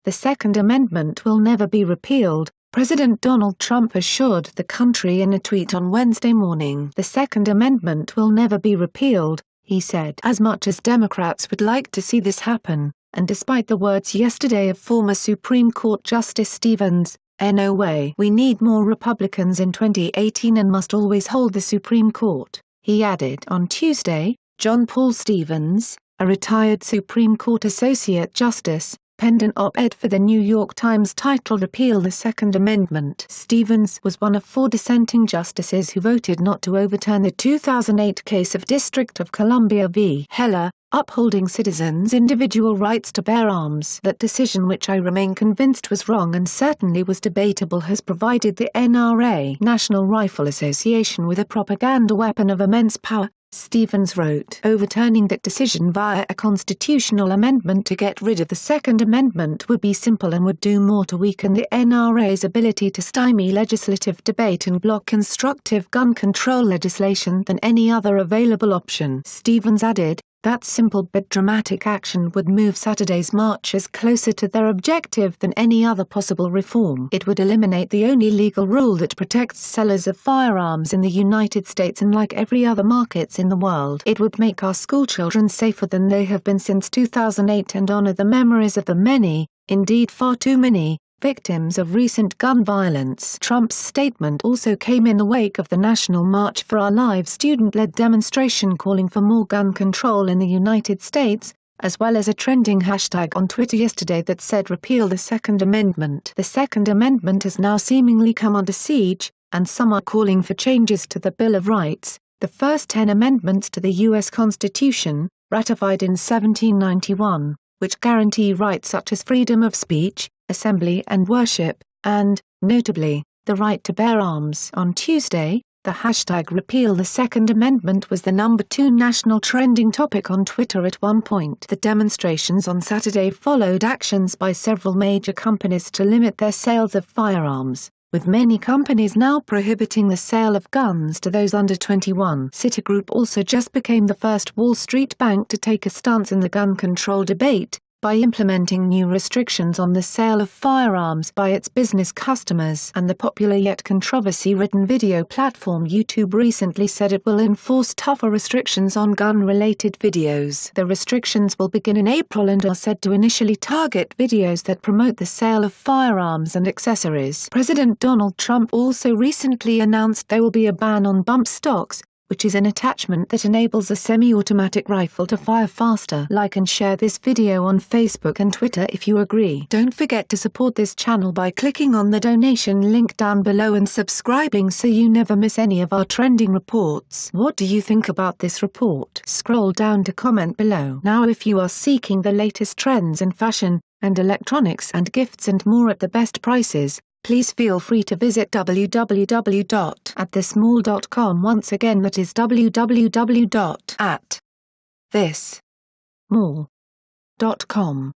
The Second Amendment will never be repealed, President Donald Trump assured the country in a tweet on Wednesday morning. The Second Amendment will never be repealed, he said. As much as Democrats would like to see this happen, and despite the words yesterday of former Supreme Court Justice Stevens, "No way. We need more Republicans in 2018 and must always hold the Supreme Court," he added. On Tuesday, John Paul Stevens, a retired Supreme Court Associate Justice, penned an op-ed for the New York Times titled "Repeal the Second Amendment." Stevens was one of 4 dissenting justices who voted not to overturn the 2008 case of District of Columbia v. Heller, upholding citizens' individual rights to bear arms. That decision, which I remain convinced was wrong and certainly was debatable, has provided the NRA, National Rifle Association, with a propaganda weapon of immense power, Stevens wrote. Overturning that decision via a constitutional amendment to get rid of the Second Amendment would be simple and would do more to weaken the NRA's ability to stymie legislative debate and block constructive gun control legislation than any other available option. Stevens added, that simple but dramatic action would move Saturday's marchers closer to their objective than any other possible reform. It would eliminate the only legal rule that protects sellers of firearms in the United States, and like every other markets in the world, it would make our schoolchildren safer than they have been since 2008 and honor the memories of the many, indeed far too many, victims of recent gun violence. Trump's statement also came in the wake of the National March for Our Lives student-led demonstration calling for more gun control in the United States, as well as a trending hashtag on Twitter yesterday that said "Repeal the Second Amendment." The Second Amendment has now seemingly come under siege, and some are calling for changes to the Bill of Rights, the first 10 amendments to the U.S. Constitution, ratified in 1791, which guarantee rights such as freedom of speech, assembly and worship, and, notably, the right to bear arms. On Tuesday, the hashtag "Repeal the Second Amendment" was the #2 national trending topic on Twitter at one point. The demonstrations on Saturday followed actions by several major companies to limit their sales of firearms, with many companies now prohibiting the sale of guns to those under 21. Citigroup also just became the first Wall Street bank to take a stance in the gun control debate, by implementing new restrictions on the sale of firearms by its business customers. And the popular yet controversy-ridden video platform YouTube recently said it will enforce tougher restrictions on gun-related videos. The restrictions will begin in April and are said to initially target videos that promote the sale of firearms and accessories. President Donald Trump also recently announced there will be a ban on bump stocks, which is an attachment that enables a semi-automatic rifle to fire faster. Like and share this video on Facebook and Twitter if you agree. Don't forget to support this channel by clicking on the donation link down below and subscribing so you never miss any of our trending reports. What do you think about this report? Scroll down to comment below. Now, if you are seeking the latest trends in fashion, and electronics and gifts and more at the best prices, please feel free to visit www.atthesmall.com. Once again, that is www.atthesmall.com.